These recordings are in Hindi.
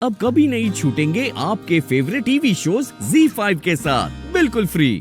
अब कभी नहीं छूटेंगे आपके फेवरेट टीवी शोज ZEE5 के साथ बिल्कुल फ्री।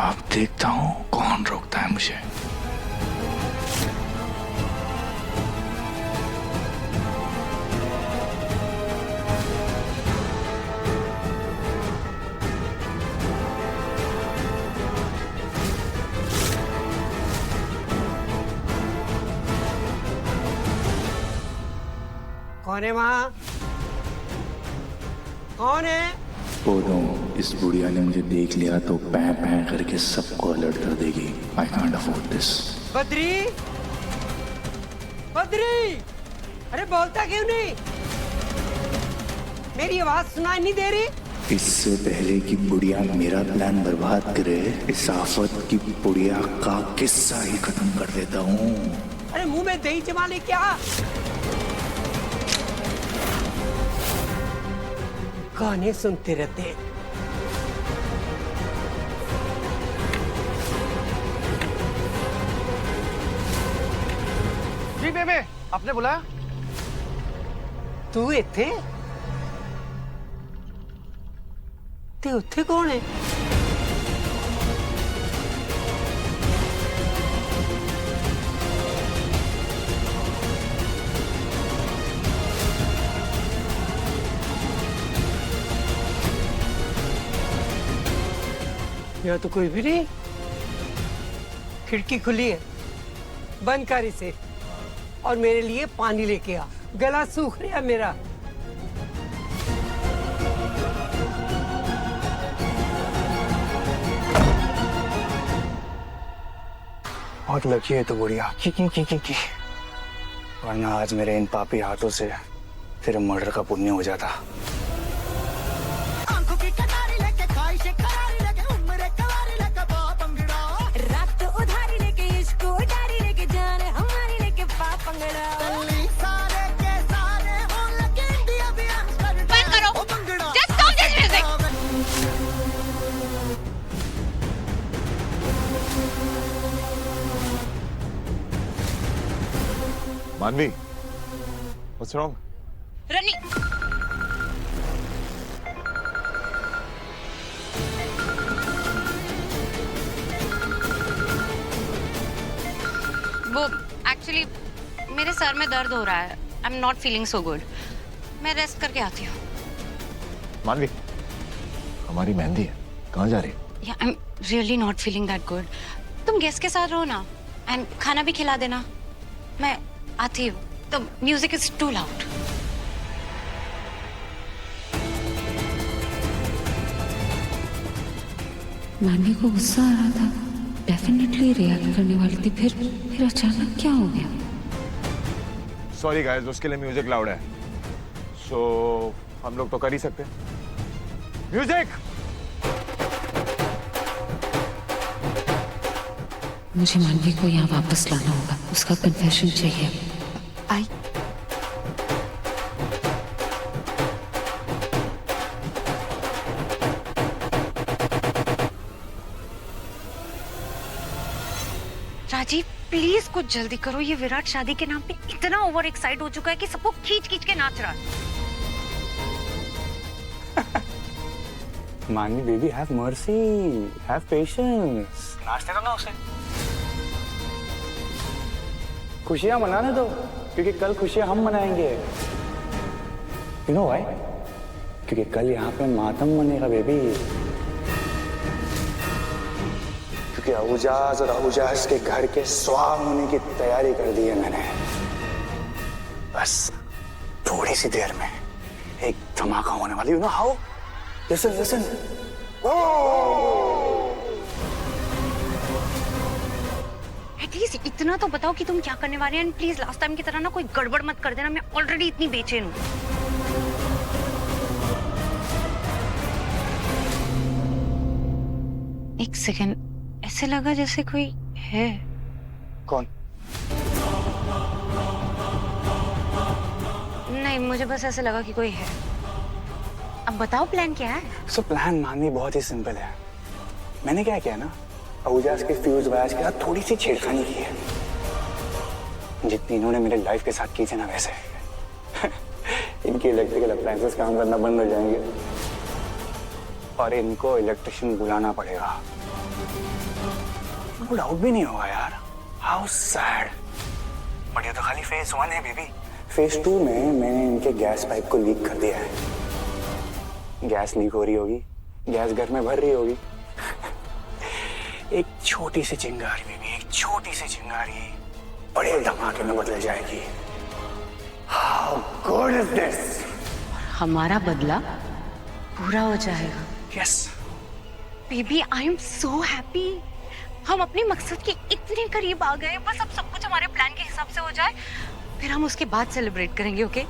अब देखता हूँ कौन रोकता है मुझे। कौन है वहाँ? कौन है? बोलो, इस बुढ़िया ने मुझे देख लिया तो पैं पैं करके सबको अलर्ट कर देगी। I can't afford this. Badri, Badri, अरे बोलता क्यों नहीं? मेरी आवाज सुनाई नहीं दे रही? इससे पहले कि बुढ़िया मेरा प्लान बर्बाद करे, इस आफत की बुढ़िया का किस्सा ही खत्म कर देता हूँ। अरे मुंह में दही जमा ले क्या? गाने सुनते रहते हैं। जी बेबे, आपने बुलाया? तू इत्थे? ते उत्थे कौन है? यहाँ तो कोई भी नहीं। खिड़की खुली है, बंद कर इसे और मेरे लिए पानी लेके आ, गला सूख रहा है मेरा। बहुत लकी है तो बुढ़िया की। वरना आज मेरे इन पापी हाथों से फिर मर्डर का पुण्य हो जाता। Manvi, what's wrong? रनी, वो एक्चुअली मेरे सर में दर्द हो रहा है। I am not feeling so good. मैं रेस्ट करके आती हूँ। मानवी, हमारी मेहंदी है, कहाँ जा रही है? या I am really not feeling that good. तुम गेस्ट के साथ रहो ना, एंड खाना भी खिला देना। मैं आती हूँ। The music is too loud. मानी को गुस्सा आ रहा था, डेफिनेटली रिएक्ट करने वाली थी। फिर अचानक क्या हो गया? सॉरी गाइस, उसके लिए म्यूजिक लाउड है, सो हम लोग तो कर ही सकते हैं। म्यूजिक! मुझे मानवी को यहाँ वापस लाना होगा, उसका कन्फेशन चाहिए। आई राजीव प्लीज कुछ जल्दी करो। ये विराट शादी के नाम पे इतना ओवर एक्साइट हो चुका है कि सबको खींच खींच के नाच रहा है। मानवी baby, have mercy, have patience. नाचने दो ना उसे। खुशियां मनाने दो, क्योंकि कल खुशियां हम मनाएंगे। You know why? क्योंकि कल यहाँ पे मातम मनेगा बेबी। क्योंकि अबूजाज और अबूजाज के घर के स्वाह होने की तैयारी कर दी है मैंने। बस थोड़ी सी देर में एक धमाका होने वाली, you know how? Listen listen. At least इतना तो बताओ कि तुम क्या करने वाले हैं, एंड प्लीज लास्ट टाइम की तरह ना कोई गड़बड़ मत कर देना, मैं ऑलरेडी इतनी बेचैन हूँ। एक सेकेंड, ऐसे लगा जैसे कोई है। कौन? नहीं, मुझे बस ऐसे लगा कि कोई है। अब बताओ प्लान क्या है? सो प्लान मानवी बहुत ही सिंपल है। मैंने क्या किया ना, अहूजास के फ्यूज वायर्स के साथ थोड़ी सी छेड़खानी की है, जितनी इन्होंने मेरे लाइफ के साथ की थी ना वैसे। इनके इलेक्ट्रिकल अप्लायंसेस काम करना बंद हो जाएंगे और इनको इलेक्ट्रिशियन बुलाना पड़ेगा। उनको डाउट भी नहीं होगा यार। How sad. बट ये तो खाली फेज 1 है बेबी। फेज 2 में मैंने इनके गैस पाइप को लीक कर दिया है। गैस लीक हो रही होगी, गैस घर में भर रही होगी। एक छोटी सी चिंगारी बेबी, एक छोटी सी चिंगारी बड़े धमाके में बदल जाएगी। How good is this? हमारा बदला पूरा हो जाएगा। Yes. Baby I am so happy. हम अपने मकसद के इतने करीब आ गए, बस अब सब कुछ हमारे प्लान के हिसाब से हो जाए, फिर हम उसके बाद सेलिब्रेट करेंगे। ओके?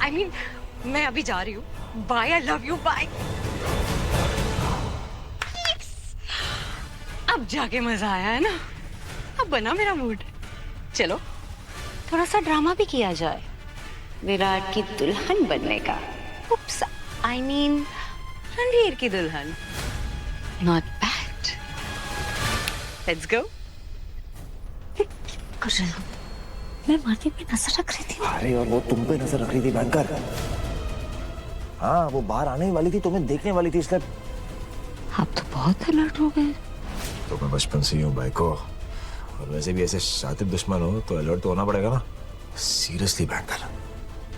आई मीन मैं अभी जा रही हूँ। Bye, I love you, bye. अब जाके मजा आया है ना? अब बना मेरा मूड। चलो थोड़ा सा ड्रामा भी किया जाए विराट की दुल्हन बनने का। उप्स, आई मीन रणवीर की दुल्हन। Not bad. Let's go. कर रहे हो? मैं मार्केट पे नजर रख रही थी। अरे और वो तुम पे नजर रख रही थी बैंकर। हाँ, वो बाहर आने ही वाली थी, तुम्हें देखने वाली थी, इसलिए। आप तो बहुत अलर्ट हो गए। तो मैं बचपन से ही हूँ भाई को, और वैसे भी ऐसे शातिर दुश्मन हो तो अलर्ट तो होना पड़ेगा ना। सीरियसली बैंकर,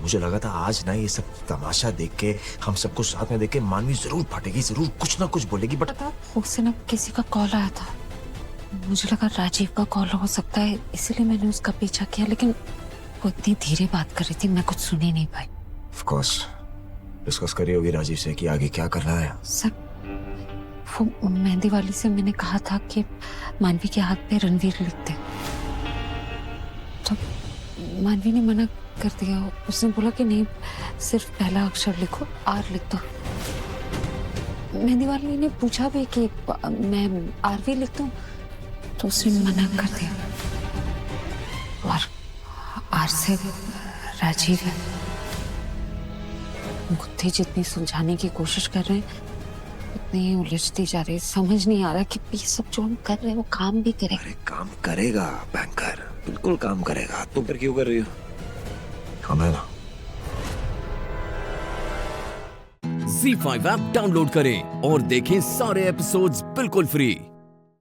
मुझे लगा था आज ना ये सब तमाशा देख के, हम सबको साथ में देख के मानवी जरूर फटेगी, जरूर कुछ ना कुछ बोलेगी। बट उससे ना किसी का कॉल आया था, मुझे लगा राजीव का कॉल हो सकता है, इसीलिए मैंने उसका पीछा किया, लेकिन वो इतनी धीरे बात कर रही थी मैं कुछ सुन ही नहीं पाई। ऑफ कोर्स डिस्कस करी होगी राजीव से कि आगे क्या करना है। सर, वो मेहंदी वाली से मैंने कहा था कि मानवी के हाथ पे रणवीर लिख दे, तो मानवी ने मना कर दिया। उसने बोला कि नहीं, सिर्फ पहला अक्षर लिखो, आर लिख दो। मेहंदी वाली ने पूछा भी कि मैं आरवी लिख दूं, तो उसने मना कर दिया। और आर से राजीव है। गुत्थी जितनी सुलझाने की कोशिश कर रहे हैं उतनी उलझती जा रही है। समझ नहीं आ रहा कि ये सब जो हम कर रहे हैं वो काम भी करेगा। अरे काम करेगा बैंकर, बिल्कुल काम करेगा। तुम पर क्यों कर रही हो? हम है ना। Z5 ऐप डाउनलोड करें और देखें सारे एपिसोड्स बिल्कुल फ्री।